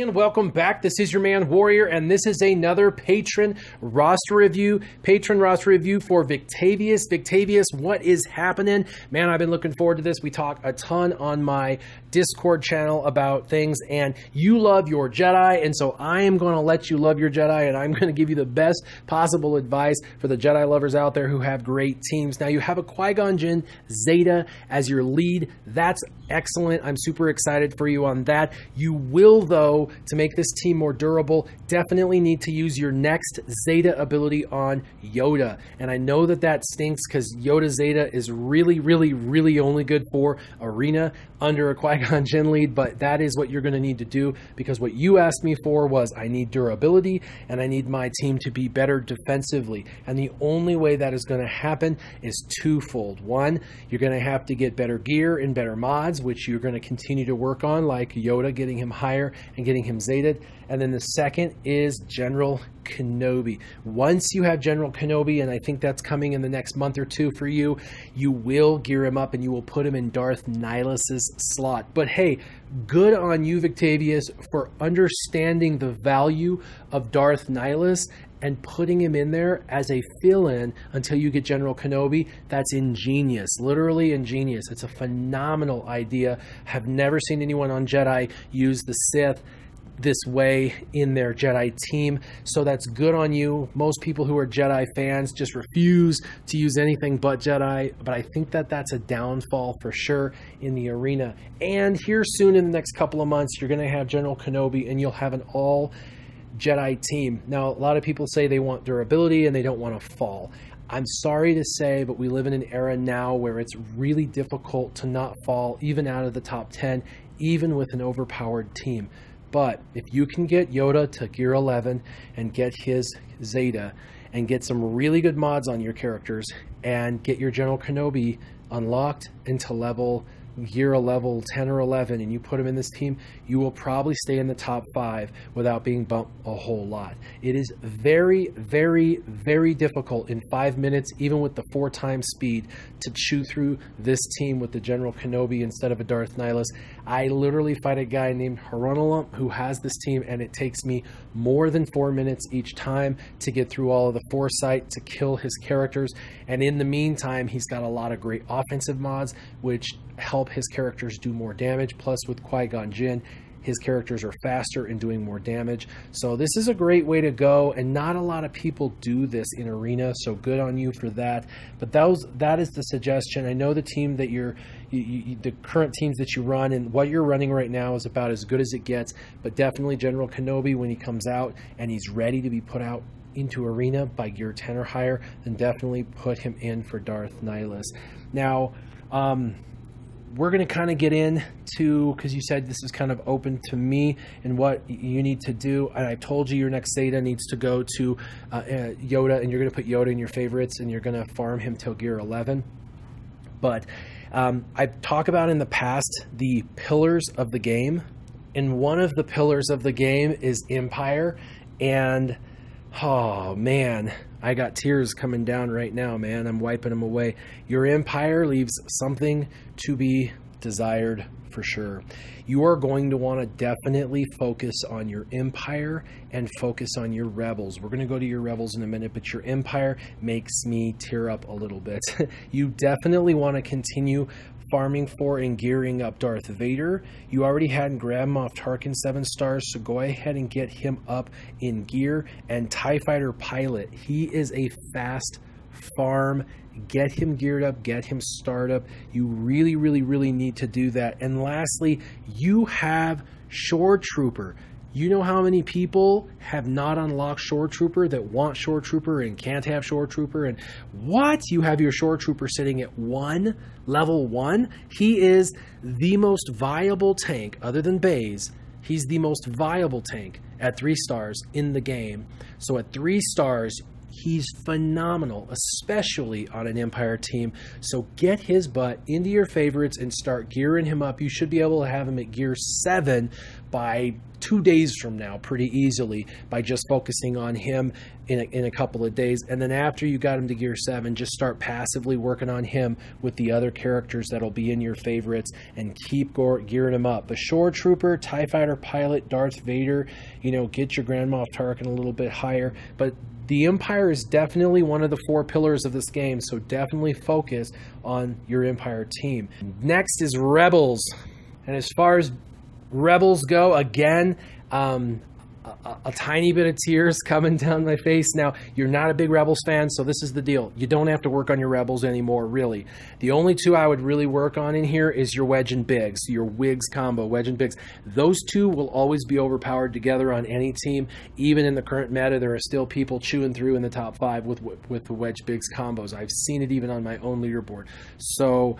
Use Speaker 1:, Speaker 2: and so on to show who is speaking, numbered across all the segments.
Speaker 1: And welcome back. This is your man Warrior, and this is another patron roster review. Patron roster review for Victavious. Victavious, what is happening? Man, I've been looking forward to this. We talk a ton on my Discord channel about things, and you love your Jedi, and so I am going to let you love your Jedi, and I'm going to give you the best possible advice for the Jedi lovers out there who have great teams. Now, you have a Qui-Gon Jinn Zeta as your lead. That's excellent. I'm super excited for you on that. You will, though, to make this team more durable, definitely need to use your next Zeta ability on Yoda. And I know that that stinks because Yoda Zeta is really only good for Arena under a Qui-Gon Jinn lead, but that is what you're going to need to do, because what you asked me for was I need durability and I need my team to be better defensively. And the only way that is going to happen is twofold. One, you're going to have to get better gear and better mods, which you're going to continue to work on, like Yoda, getting him higher and getting him Zated. And then the second is General Kenobi. Once you have General Kenobi, and I think that's coming in the next month or two for you, you will gear him up and you will put him in Darth Nihilus' slot. But hey, good on you, Victavious, for understanding the value of Darth Nihilus and putting him in there as a fill-in until you get General Kenobi. That's ingenious, literally ingenious. It's a phenomenal idea. Have never seen anyone on Jedi use the Sith this way in their Jedi team, so that's good on you. Most people who are Jedi fans just refuse to use anything but Jedi, but I think that that's a downfall for sure in the arena. And here soon in the next couple of months, you're going to have General Kenobi and you'll have an all Jedi team. Now, a lot of people say they want durability and they don't want to fall. I'm sorry to say, but we live in an era now where it's really difficult to not fall even out of the top 10, even with an overpowered team. But if you can get Yoda to gear 11 and get his Zeta and get some really good mods on your characters and get your General Kenobi unlocked into gear level 10 or 11, and you put him in this team, you will probably stay in the top 5 without being bumped a whole lot. It is very difficult in 5 minutes, even with the 4x speed, to chew through this team with the General Kenobi instead of a Darth Nihilus. I literally fight a guy named Haronalump who has this team, and it takes me more than 4 minutes each time to get through all of the foresight to kill his characters. And in the meantime, he's got a lot of great offensive mods which help his characters do more damage. Plus, with Qui-Gon Jinn, his characters are faster and doing more damage. So this is a great way to go, and not a lot of people do this in Arena, so good on you for that. But that is the suggestion. I know the team that the current teams that you run and what you're running right now is about as good as it gets, but definitely General Kenobi, when he comes out and he's ready to be put out into Arena by gear 10 or higher, then definitely put him in for Darth Nihilus. Now, we're going to kind of get into, because you said this is kind of open to me and what you need to do. And I told you your next Zeta needs to go to Yoda, and you're going to put Yoda in your favorites, and you're going to farm him till gear 11. But I've talked about in the past the pillars of the game, and one of the pillars of the game is Empire. And oh man, I got tears coming down right now, man. I'm wiping them away. Your Empire leaves something to be desired for sure. You are going to want to definitely focus on your Empire and focus on your Rebels. We're going to go to your Rebels in a minute, but your Empire makes me tear up a little bit. You definitely want to continue farming for and gearing up Darth Vader. You already had Grand Moff Tarkin 7 stars, so go ahead and get him up in gear. And TIE Fighter Pilot, he is a fast farm. Get him geared up, get him started up. You really need to do that. And lastly, you have Shore Trooper. You know how many people have not unlocked Shore Trooper that want Shore Trooper and can't have Shore Trooper? And what? You have your Shore Trooper sitting at level 1? He is the most viable tank, other than Baze. He's the most viable tank at 3 stars in the game. So at 3 stars, He's phenomenal, especially on an Empire team. So get his butt into your favorites and start gearing him up. You should be able to have him at gear 7 by 2 days from now pretty easily by just focusing on him in a couple of days. And then after you got him to gear 7, just start passively working on him with the other characters that'll be in your favorites and keep gearing him up. The Shore Trooper, TIE Fighter Pilot, Darth Vader, get your Grand Moff Tarkin a little bit higher. But the Empire is definitely one of the 4 pillars of this game, so definitely focus on your Empire team. Next is Rebels. And as far as Rebels go, again, a tiny bit of tears coming down my face. Now, you're not a big Rebels fan, so this is the deal. You don't have to work on your Rebels anymore, really. The only 2 I would really work on in here is your Wedge and Biggs, your Wigs combo, Wedge and Biggs. Those 2 will always be overpowered together on any team. Even in the current meta, there are still people chewing through in the top 5 with the Wedge Biggs combos. I've seen it even on my own leaderboard. So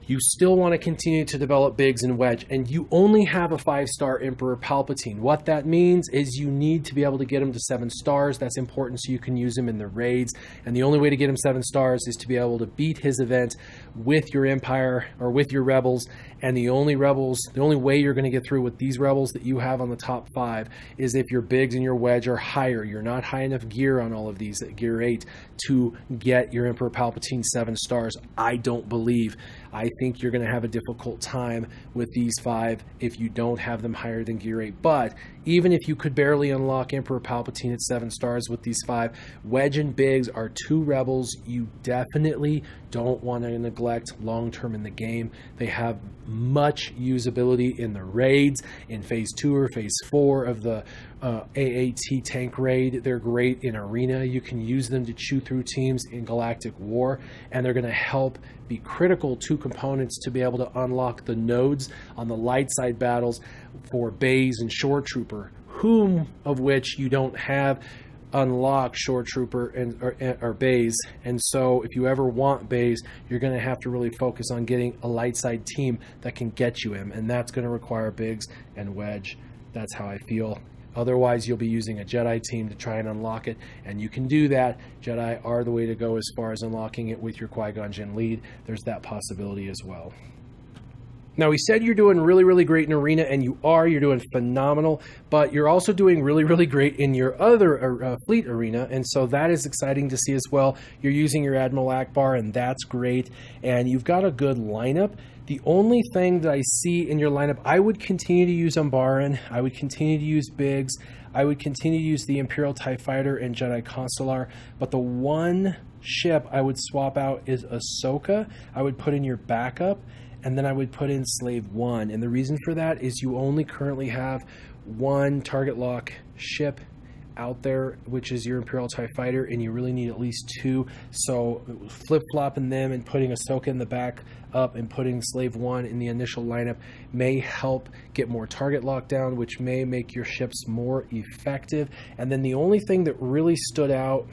Speaker 1: you still want to continue to develop Biggs and Wedge, and you only have a 5-star Emperor Palpatine. What that means is you need to be able to get him to 7 stars. That's important so you can use him in the raids, and the only way to get him 7 stars is to be able to beat his event with your Empire or with your Rebels. And the only way you're going to get through with these Rebels that you have on the top 5 is if your Biggs and your Wedge are higher. You're not high enough gear on all of these at gear 8 to get your Emperor Palpatine 7 stars. I don't believe. I think you're going to have a difficult time with these 5 if you don't have them higher than gear 8. But even if you could barely unlock Emperor Palpatine at 7 stars with these 5, Wedge and Biggs are 2 Rebels you definitely don't want to neglect long-term in the game. They have much usability in the raids, in Phase 2 or Phase 4 of the AAT tank raid. They're great in Arena. You can use them to chew through teams in Galactic War, and they're going to help be critical 2 components to be able to unlock the nodes on the light side battles for Baze and Shore Trooper, whom of which you don't have unlock Shore Trooper or Baze. And so if you ever want Baze, you're going to have to really focus on getting a light side team that can get you him, and that's going to require Biggs and Wedge. That's how I feel. Otherwise, you'll be using a Jedi team to try and unlock it, and you can do that. Jedi are the way to go as far as unlocking it with your Qui-Gon Jinn lead. There's that possibility as well. Now, we said you're doing really, really great in Arena, and you are. You're doing phenomenal, but you're also doing really, really great in your other Fleet Arena, and so that is exciting to see as well. You're using your Admiral Akbar, and that's great, and you've got a good lineup. The only thing that I see in your lineup, I would continue to use Umbaran. I would continue to use Biggs. I would continue to use the Imperial TIE Fighter and Jedi Consular, but the one ship I would swap out is Ahsoka. I would put in your backup, and then I would put in Slave 1. And the reason for that is you only currently have 1 target lock ship out there, which is your Imperial TIE Fighter, and you really need at least 2. So flip-flopping them and putting Ahsoka in the back up and putting Slave 1 in the initial lineup may help get more target lockdown, which may make your ships more effective. And then the only thing that really stood out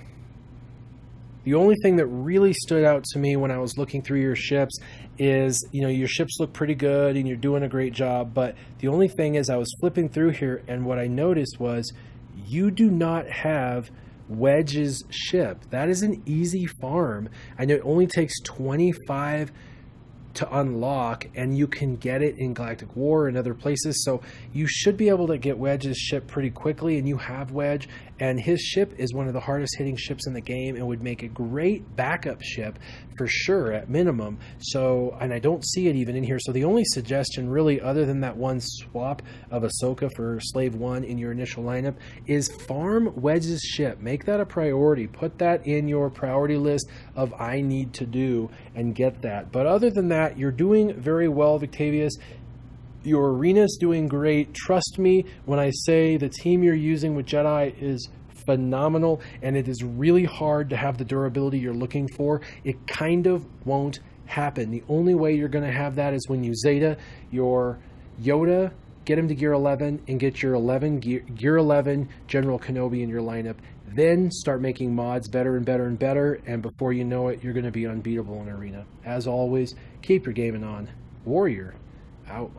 Speaker 1: to me when I was looking through your ships is, your ships look pretty good and you're doing a great job, but the only thing is I was flipping through here, and what I noticed was you do not have Wedge's ship. That is an easy farm. I know it only takes 25 to unlock, and you can get it in Galactic War and other places, so you should be able to get Wedge's ship pretty quickly, and you have Wedge, and his ship is one of the hardest hitting ships in the game and would make a great backup ship for sure at minimum. So, and I don't see it even in here, so the only suggestion really, other than that one swap of Ahsoka for Slave 1 in your initial lineup, is farm Wedge's ship. Make that a priority. Put that in your priority list of I need to do and get that. But other than that, you're doing very well, Victavious. Your arena's doing great. Trust me when I say the team you're using with Jedi is phenomenal, and it is really hard to have the durability you're looking for. It kind of won't happen. The only way you're going to have that is when you Zeta your Yoda, get him to gear 11, and get your gear 11 General Kenobi in your lineup. Then start making mods better and better and better, and before you know it, you're going to be unbeatable in Arena. As always, keep your gaming on. Warrior, out.